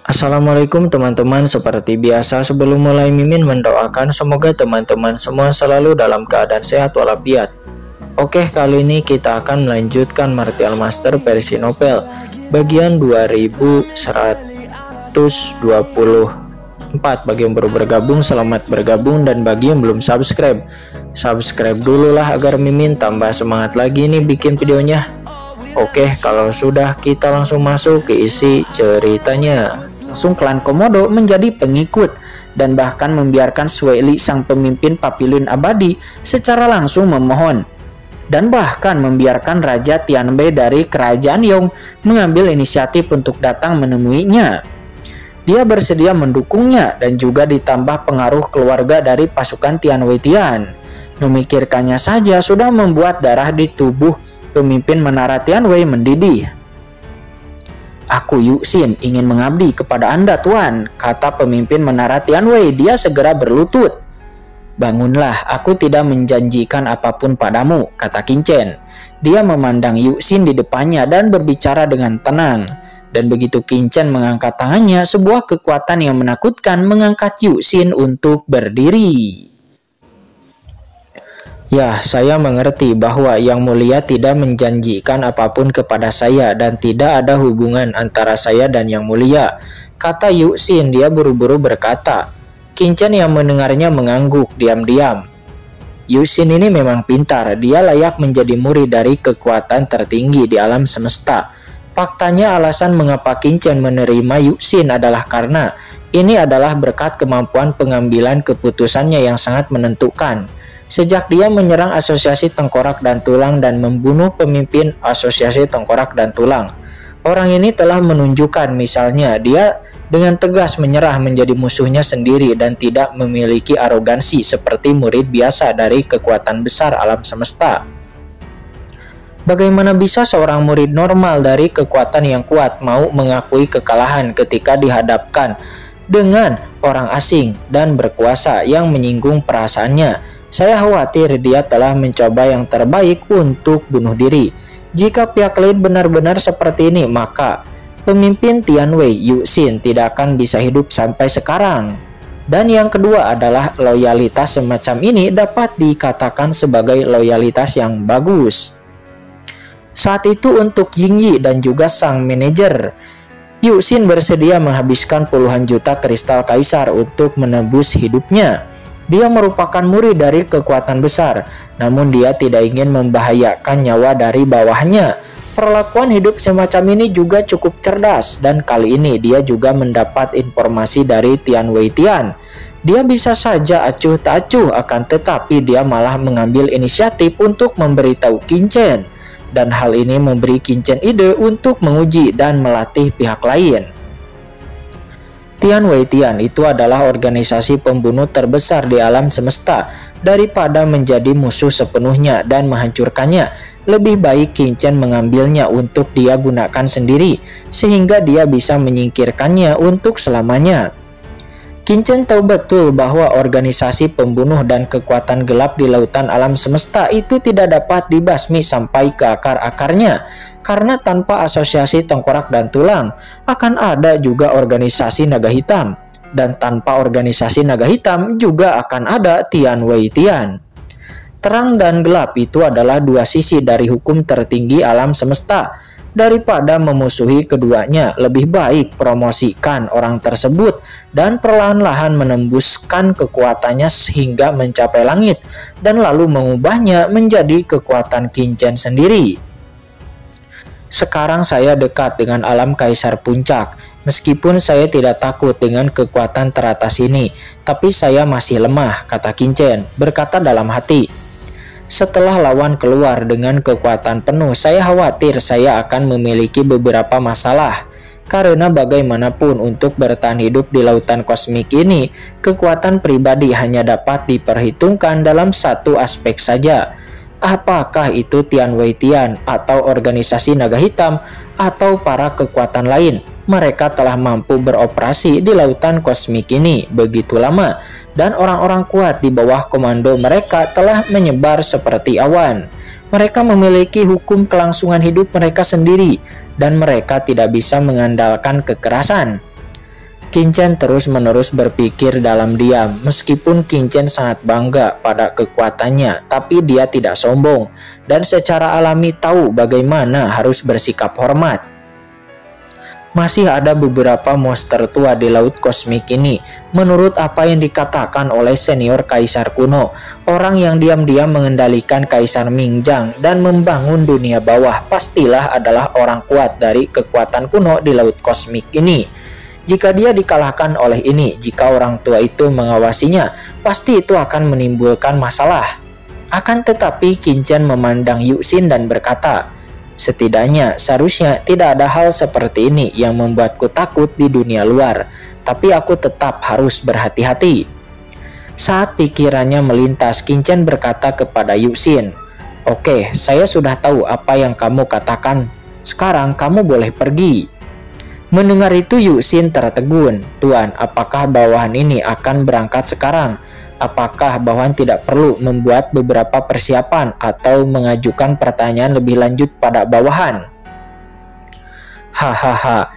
Assalamualaikum teman-teman, seperti biasa sebelum mulai Mimin mendoakan semoga teman-teman semua selalu dalam keadaan sehat walafiat. Oke, kali ini kita akan melanjutkan Martial Master versi novel bagian 2124. Bagi yang baru bergabung, selamat bergabung, dan bagi yang belum subscribe dulu lah agar Mimin tambah semangat lagi nih bikin videonya. Oke, kalau sudah kita langsung masuk ke isi ceritanya. Langsung klan Komodo menjadi pengikut dan bahkan membiarkan Sueli sang pemimpin Papilun Abadi secara langsung memohon, dan bahkan membiarkan Raja Tianbei dari Kerajaan Yong mengambil inisiatif untuk datang menemuinya. Dia bersedia mendukungnya dan juga ditambah pengaruh keluarga dari pasukan Tian Wei Tian. Memikirkannya saja sudah membuat darah di tubuh pemimpin Menara Tian Wei mendidih. "Aku Yu Xin ingin mengabdi kepada Anda, Tuan," kata pemimpin Menara Tian Wei. Dia segera berlutut. "Bangunlah, aku tidak menjanjikan apapun padamu," kata Qin Chen. Dia memandang Yu Xin di depannya dan berbicara dengan tenang. Dan begitu Qin Chen mengangkat tangannya, sebuah kekuatan yang menakutkan mengangkat Yu Xin untuk berdiri. "Ya, saya mengerti bahwa Yang Mulia tidak menjanjikan apapun kepada saya dan tidak ada hubungan antara saya dan Yang Mulia," kata Yu Xin. Dia buru-buru berkata. Qin Chen yang mendengarnya mengangguk diam-diam. Yu Xin ini memang pintar, dia layak menjadi murid dari kekuatan tertinggi di alam semesta. Faktanya alasan mengapa Qin Chen menerima Yu Xin adalah karena ini adalah berkat kemampuan pengambilan keputusannya yang sangat menentukan. Sejak dia menyerang Asosiasi Tengkorak dan Tulang dan membunuh pemimpin Asosiasi Tengkorak dan Tulang, orang ini telah menunjukkan misalnya dia dengan tegas menyerah menjadi musuhnya sendiri dan tidak memiliki arogansi seperti murid biasa dari kekuatan besar alam semesta. Bagaimana bisa seorang murid normal dari kekuatan yang kuat mau mengakui kekalahan ketika dihadapkan dengan orang asing dan berkuasa yang menyinggung perasaannya? Saya khawatir dia telah mencoba yang terbaik untuk bunuh diri. Jika pihak lain benar-benar seperti ini, maka pemimpin Tian Wei, Yu Xin, tidak akan bisa hidup sampai sekarang. Dan yang kedua adalah loyalitas semacam ini dapat dikatakan sebagai loyalitas yang bagus. Saat itu untuk Ying Yi dan juga sang manajer, Yu Xin bersedia menghabiskan puluhan juta kristal kaisar untuk menebus hidupnya. Dia merupakan murid dari kekuatan besar, namun dia tidak ingin membahayakan nyawa dari bawahnya. Perlakuan hidup semacam ini juga cukup cerdas, dan kali ini dia juga mendapat informasi dari Tian Wei Tian. Dia bisa saja acuh tak acuh, akan tetapi dia malah mengambil inisiatif untuk memberitahu Qin Chen. Dan hal ini memberi Qin Chen ide untuk menguji dan melatih pihak lain. Tian Wei Tian itu adalah organisasi pembunuh terbesar di alam semesta. Daripada menjadi musuh sepenuhnya dan menghancurkannya, lebih baik Qin Chen mengambilnya untuk dia gunakan sendiri, sehingga dia bisa menyingkirkannya untuk selamanya. Qin Chen tahu betul bahwa organisasi pembunuh dan kekuatan gelap di lautan alam semesta itu tidak dapat dibasmi sampai ke akar-akarnya. Karena tanpa Asosiasi Tengkorak dan Tulang, akan ada juga organisasi Naga Hitam. Dan tanpa organisasi Naga Hitam juga akan ada Tian Wei Tian. Terang dan gelap itu adalah dua sisi dari hukum tertinggi alam semesta. Daripada memusuhi keduanya, lebih baik promosikan orang tersebut dan perlahan-lahan menembuskan kekuatannya sehingga mencapai langit dan lalu mengubahnya menjadi kekuatan Qin Chen sendiri. Sekarang saya dekat dengan alam Kaisar Puncak. Meskipun saya tidak takut dengan kekuatan teratas ini, tapi saya masih lemah, kata Qin Chen, berkata dalam hati. Setelah lawan keluar dengan kekuatan penuh, saya khawatir saya akan memiliki beberapa masalah. Karena bagaimanapun untuk bertahan hidup di lautan kosmik ini, kekuatan pribadi hanya dapat diperhitungkan dalam satu aspek saja. Apakah itu Tian Wei Tian atau organisasi Naga Hitam atau para kekuatan lain? Mereka telah mampu beroperasi di lautan kosmik ini begitu lama, dan orang-orang kuat di bawah komando mereka telah menyebar seperti awan. Mereka memiliki hukum kelangsungan hidup mereka sendiri, dan mereka tidak bisa mengandalkan kekerasan. Kincen terus-menerus berpikir dalam diam. Meskipun Kincen sangat bangga pada kekuatannya, tapi dia tidak sombong dan secara alami tahu bagaimana harus bersikap hormat. Masih ada beberapa monster tua di laut kosmik ini. Menurut apa yang dikatakan oleh senior kaisar kuno, orang yang diam-diam mengendalikan kaisar Mingjang dan membangun dunia bawah pastilah adalah orang kuat dari kekuatan kuno di laut kosmik ini. Jika dia dikalahkan oleh ini, jika orang tua itu mengawasinya, pasti itu akan menimbulkan masalah. Akan tetapi Kincen memandang Yuxin dan berkata, setidaknya seharusnya tidak ada hal seperti ini yang membuatku takut di dunia luar, tapi aku tetap harus berhati-hati. Saat pikirannya melintas, Kincen berkata kepada Yuxin, "Oke, saya sudah tahu apa yang kamu katakan. Sekarang kamu boleh pergi." Mendengar itu Yuxin tertegun. "Tuan, apakah bawahan ini akan berangkat sekarang? Apakah bawahan tidak perlu membuat beberapa persiapan atau mengajukan pertanyaan lebih lanjut pada bawahan?" "Hahaha,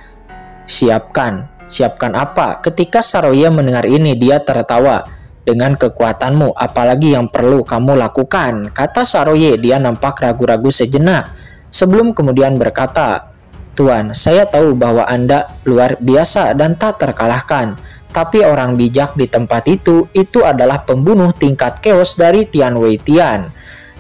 siapkan apa?" Ketika Saroye mendengar ini, dia tertawa. "Dengan kekuatanmu, apalagi yang perlu kamu lakukan?" kata Saroye. Dia nampak ragu-ragu sejenak sebelum kemudian berkata, "Tuan, saya tahu bahwa Anda luar biasa dan tak terkalahkan. Tapi orang bijak di tempat itu adalah pembunuh tingkat keos dari Tian Wei Tian.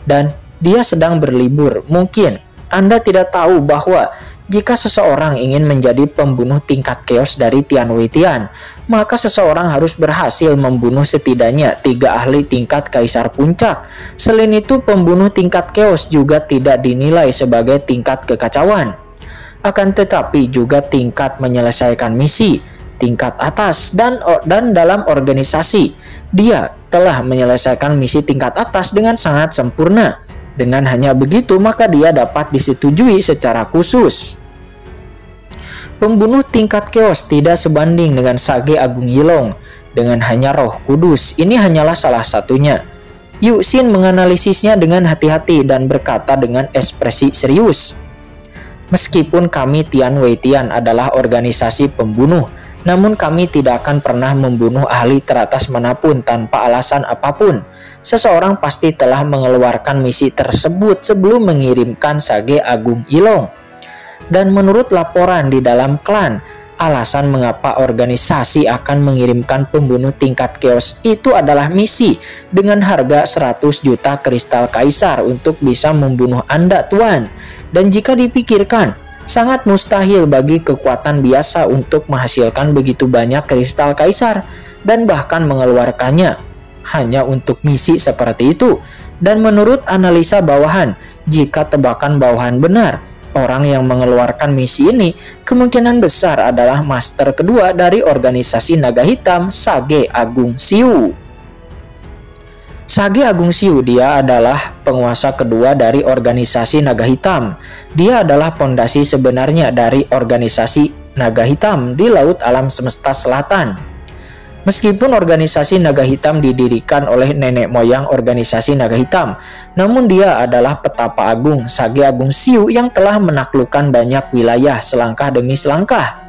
Dan dia sedang berlibur. Mungkin Anda tidak tahu bahwa jika seseorang ingin menjadi pembunuh tingkat keos dari Tian Wei Tian, maka seseorang harus berhasil membunuh setidaknya 3 ahli tingkat kaisar puncak. Selain itu, pembunuh tingkat keos juga tidak dinilai sebagai tingkat kekacauan. Akan tetapi juga tingkat menyelesaikan misi, tingkat atas, dan dalam organisasi. Dia telah menyelesaikan misi tingkat atas dengan sangat sempurna. Dengan hanya begitu, maka dia dapat disetujui secara khusus. Pembunuh tingkat keos tidak sebanding dengan Sage Agung Yilong. Dengan hanya Roh Kudus, ini hanyalah salah satunya." Yuxin menganalisisnya dengan hati-hati dan berkata dengan ekspresi serius, "Meskipun kami Tian Wei Tian adalah organisasi pembunuh, namun kami tidak akan pernah membunuh ahli teratas manapun tanpa alasan apapun. Seseorang pasti telah mengeluarkan misi tersebut sebelum mengirimkan Sage Agung Yilong. Dan menurut laporan di dalam klan, alasan mengapa organisasi akan mengirimkan pembunuh tingkat keos itu adalah misi dengan harga 100 juta kristal kaisar untuk bisa membunuh Anda, Tuan. Dan jika dipikirkan, sangat mustahil bagi kekuatan biasa untuk menghasilkan begitu banyak kristal kaisar dan bahkan mengeluarkannya hanya untuk misi seperti itu. Dan menurut analisa bawahan, jika tebakan bawahan benar, orang yang mengeluarkan misi ini kemungkinan besar adalah master kedua dari organisasi naga hitam, Sage Agung Xiu. Sage Agung Xiu, dia adalah penguasa kedua dari organisasi naga hitam. Dia adalah pondasi sebenarnya dari organisasi naga hitam di Laut Alam Semesta Selatan. Meskipun organisasi naga hitam didirikan oleh nenek moyang organisasi naga hitam, namun dia adalah petapa agung Sage Agung Xiu yang telah menaklukkan banyak wilayah selangkah demi selangkah.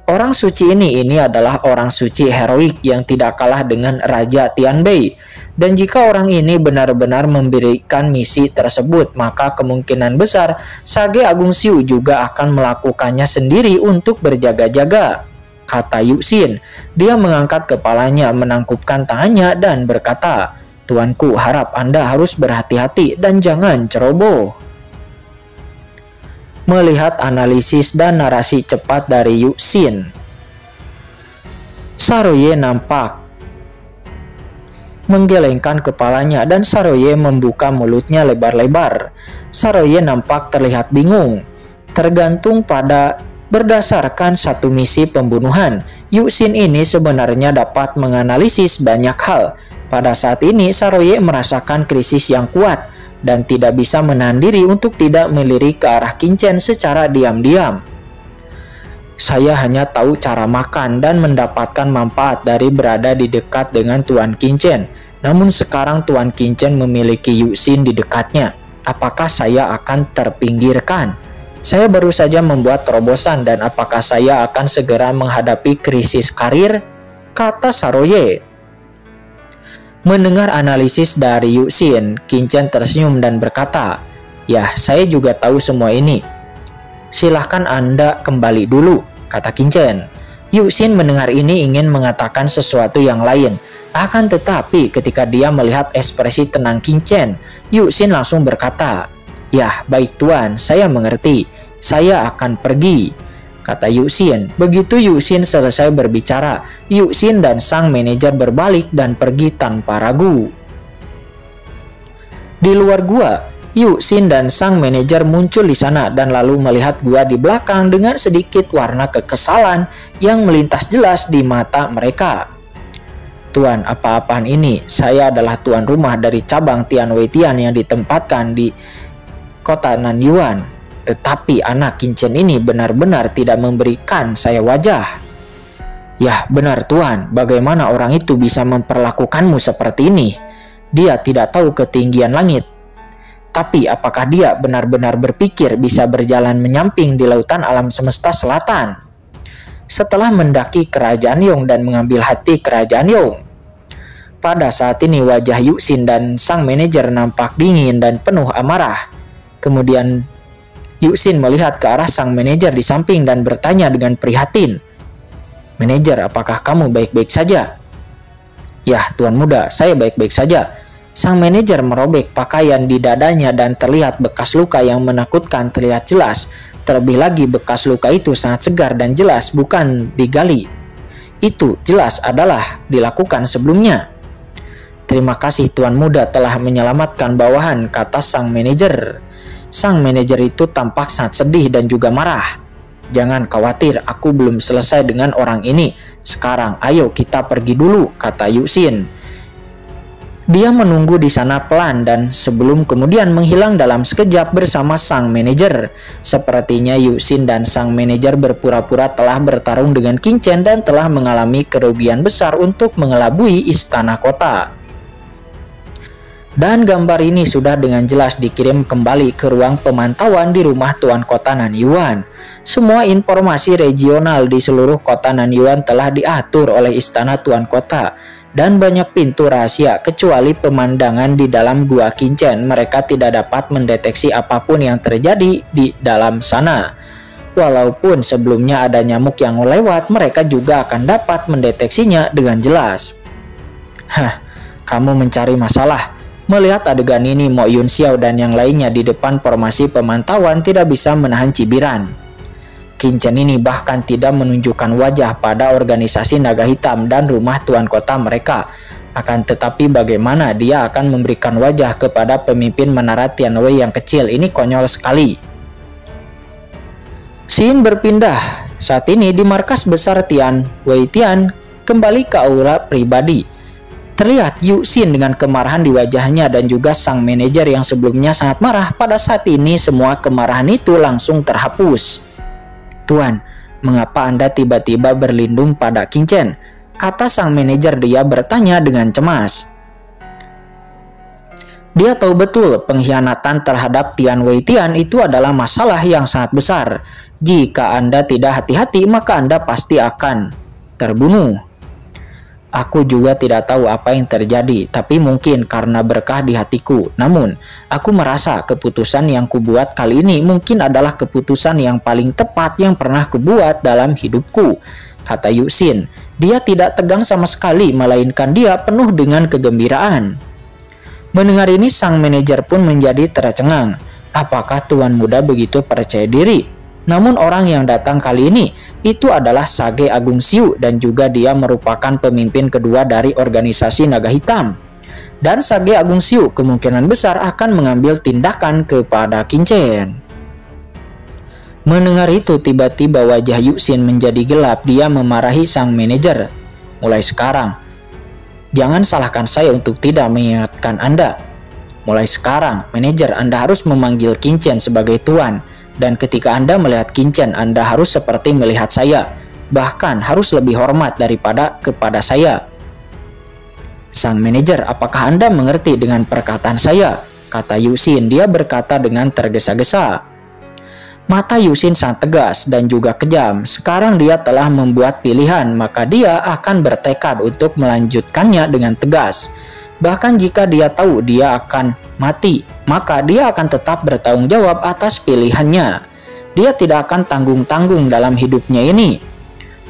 Orang suci ini adalah orang suci heroik yang tidak kalah dengan Raja Tianbei. Dan jika orang ini benar-benar memberikan misi tersebut, maka kemungkinan besar Sage Agung Xiu juga akan melakukannya sendiri untuk berjaga-jaga, kata Yuxin. Dia mengangkat kepalanya, menangkupkan tangannya dan berkata, "Tuanku, harap Anda harus berhati-hati dan jangan ceroboh." Melihat analisis dan narasi cepat dari Yuxin, Saroye nampak menggelengkan kepalanya dan Saroye membuka mulutnya lebar-lebar. Saroye nampak terlihat bingung. Tergantung pada berdasarkan satu misi pembunuhan, Yuxin ini sebenarnya dapat menganalisis banyak hal. Pada saat ini Saroye merasakan krisis yang kuat dan tidak bisa menahan diri untuk tidak melirik ke arah Kincen secara diam-diam. "Saya hanya tahu cara makan dan mendapatkan manfaat dari berada di dekat dengan Tuan Kincen. Namun sekarang Tuan Kincen memiliki Yuxin di dekatnya. Apakah saya akan terpinggirkan?" Saya baru saja membuat terobosan dan apakah saya akan segera menghadapi krisis karir? Kata Saroye. Mendengar analisis dari Yuxin, Qinchen tersenyum dan berkata, "Ya, saya juga tahu semua ini. Silahkan Anda kembali dulu," kata Qinchen. Yuxin mendengar ini ingin mengatakan sesuatu yang lain. Akan tetapi ketika dia melihat ekspresi tenang Qinchen, Yuxin langsung berkata, "Ya, baik Tuan, saya mengerti. Saya akan pergi," kata Yuxin. Begitu Yuxin selesai berbicara, Yuxin dan sang manajer berbalik dan pergi tanpa ragu. Di luar gua, Yuxin dan sang manajer muncul di sana dan lalu melihat gua di belakang dengan sedikit warna kekesalan yang melintas jelas di mata mereka. "Tuan, apa-apaan ini? Saya adalah tuan rumah dari cabang Tianweitian yang ditempatkan di kota Nanyuan. Tetapi anak Qinchen ini benar-benar tidak memberikan saya wajah." "Ya, benar Tuan. Bagaimana orang itu bisa memperlakukanmu seperti ini? Dia tidak tahu ketinggian langit. Tapi apakah dia benar-benar berpikir bisa berjalan menyamping di lautan alam semesta selatan setelah mendaki kerajaan Yong dan mengambil hati kerajaan Yong?" Pada saat ini wajah Yuxin dan sang manajer nampak dingin dan penuh amarah. Kemudian Yuxin melihat ke arah sang manajer di samping dan bertanya dengan prihatin, "Manajer, apakah kamu baik-baik saja?" "Ya, Tuan Muda, saya baik-baik saja." Sang manajer merobek pakaian di dadanya dan terlihat bekas luka yang menakutkan terlihat jelas. Terlebih lagi bekas luka itu sangat segar dan jelas, bukan digali. Itu jelas adalah dilakukan sebelumnya. "Terima kasih Tuan Muda telah menyelamatkan bawahan," kata sang manajer. Sang manajer itu tampak sangat sedih dan juga marah. "Jangan khawatir, aku belum selesai dengan orang ini. Sekarang ayo kita pergi dulu," kata Yuxin. Dia menunggu di sana pelan dan sebelum kemudian menghilang dalam sekejap bersama sang manajer. Sepertinya Yuxin dan sang manajer berpura-pura telah bertarung dengan Qinchen dan telah mengalami kerugian besar untuk mengelabui istana kota. Dan gambar ini sudah dengan jelas dikirim kembali ke ruang pemantauan di rumah Tuan Kota Nanyuan. Semua informasi regional di seluruh kota Nanyuan telah diatur oleh istana Tuan Kota. Dan banyak pintu rahasia kecuali pemandangan di dalam gua Qinchen. Mereka tidak dapat mendeteksi apapun yang terjadi di dalam sana. Walaupun sebelumnya ada nyamuk yang lewat, mereka juga akan dapat mendeteksinya dengan jelas. Kamu mencari masalah. Melihat adegan ini, Mo Yun Xiao dan yang lainnya di depan formasi pemantauan tidak bisa menahan cibiran. Qinchen ini bahkan tidak menunjukkan wajah pada organisasi naga hitam dan rumah tuan kota mereka. Akan tetapi bagaimana dia akan memberikan wajah kepada pemimpin menara Tianwei yang kecil? Ini konyol sekali. Scene berpindah. Saat ini di markas besar Tianweitian kembali ke aula pribadi. Terlihat Yuxin dengan kemarahan di wajahnya dan juga sang manajer yang sebelumnya sangat marah. Pada saat ini semua kemarahan itu langsung terhapus. "Tuan, mengapa Anda tiba-tiba berlindung pada Qinchen?" kata sang manajer. Dia bertanya dengan cemas. Dia tahu betul pengkhianatan terhadap Tianweitian itu adalah masalah yang sangat besar. Jika Anda tidak hati-hati maka Anda pasti akan terbunuh. "Aku juga tidak tahu apa yang terjadi, tapi mungkin karena berkah di hatiku. Namun, aku merasa keputusan yang kubuat kali ini mungkin adalah keputusan yang paling tepat yang pernah kubuat dalam hidupku," kata Yuxin. Dia tidak tegang sama sekali, melainkan dia penuh dengan kegembiraan. Mendengar ini, sang manajer pun menjadi tercengang. Apakah tuan muda begitu percaya diri? Namun orang yang datang kali ini itu adalah Sage Agung Xiu dan juga dia merupakan pemimpin kedua dari organisasi naga hitam. Dan Sage Agung Xiu kemungkinan besar akan mengambil tindakan kepada Qinchen. Mendengar itu tiba-tiba wajah Yuxin menjadi gelap. Dia memarahi sang manajer. "Mulai sekarang, jangan salahkan saya untuk tidak mengingatkan Anda. Mulai sekarang, manajer, Anda harus memanggil Qinchen sebagai tuan. Dan ketika Anda melihat Qinchen, Anda harus seperti melihat saya. Bahkan harus lebih hormat daripada kepada saya." "Sang manajer, apakah Anda mengerti dengan perkataan saya?" kata Yuxin. Dia berkata dengan tergesa-gesa. Mata Yusin sangat tegas dan juga kejam. Sekarang dia telah membuat pilihan, maka dia akan bertekad untuk melanjutkannya dengan tegas. Bahkan jika dia tahu dia akan mati, maka dia akan tetap bertanggung jawab atas pilihannya. Dia tidak akan tanggung-tanggung dalam hidupnya ini.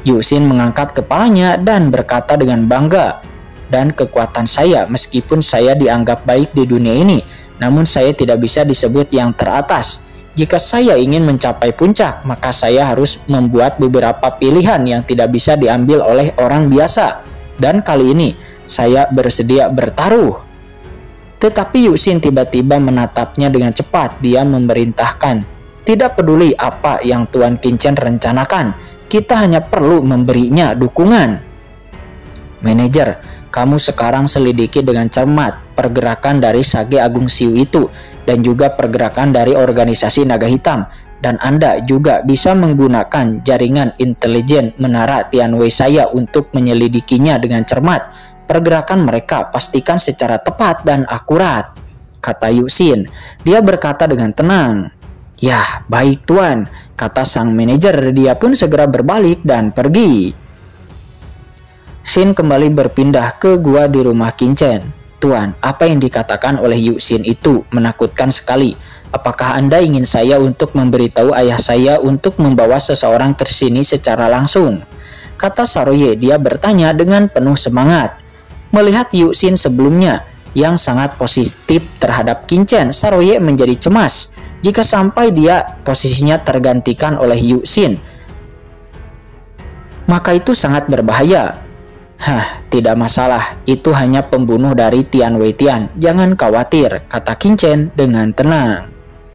Yusin mengangkat kepalanya dan berkata dengan bangga, "Dan kekuatan saya, meskipun saya dianggap baik di dunia ini, namun saya tidak bisa disebut yang teratas. Jika saya ingin mencapai puncak, maka saya harus membuat beberapa pilihan yang tidak bisa diambil oleh orang biasa. Dan kali ini, saya bersedia bertaruh." Tetapi Yusin tiba-tiba menatapnya dengan cepat. Dia memerintahkan, "Tidak peduli apa yang Tuan Qingchen rencanakan, kita hanya perlu memberinya dukungan." "Manajer, kamu sekarang selidiki dengan cermat pergerakan dari Sage Agung Siu itu dan juga pergerakan dari organisasi Naga Hitam, dan Anda juga bisa menggunakan jaringan intelijen menara Tianwei saya untuk menyelidikinya dengan cermat. Pergerakan mereka pastikan secara tepat dan akurat," kata Yusin. Dia berkata dengan tenang. "Ya, baik Tuan," kata sang manajer. Dia pun segera berbalik dan pergi. Shin kembali berpindah ke gua di rumah Qingchen. "Tuan, apa yang dikatakan oleh Yusin itu menakutkan sekali. Apakah Anda ingin saya untuk memberitahu ayah saya untuk membawa seseorang ke sini secara langsung?" kata Saroye. Dia bertanya dengan penuh semangat. Melihat Yusin sebelumnya yang sangat positif terhadap Qingchen, Saroye menjadi cemas. Jika sampai dia posisinya tergantikan oleh Yusin, maka itu sangat berbahaya. "Tidak masalah, itu hanya pembunuh dari Tianwei Tian. Jangan khawatir," kata Qingchen dengan tenang.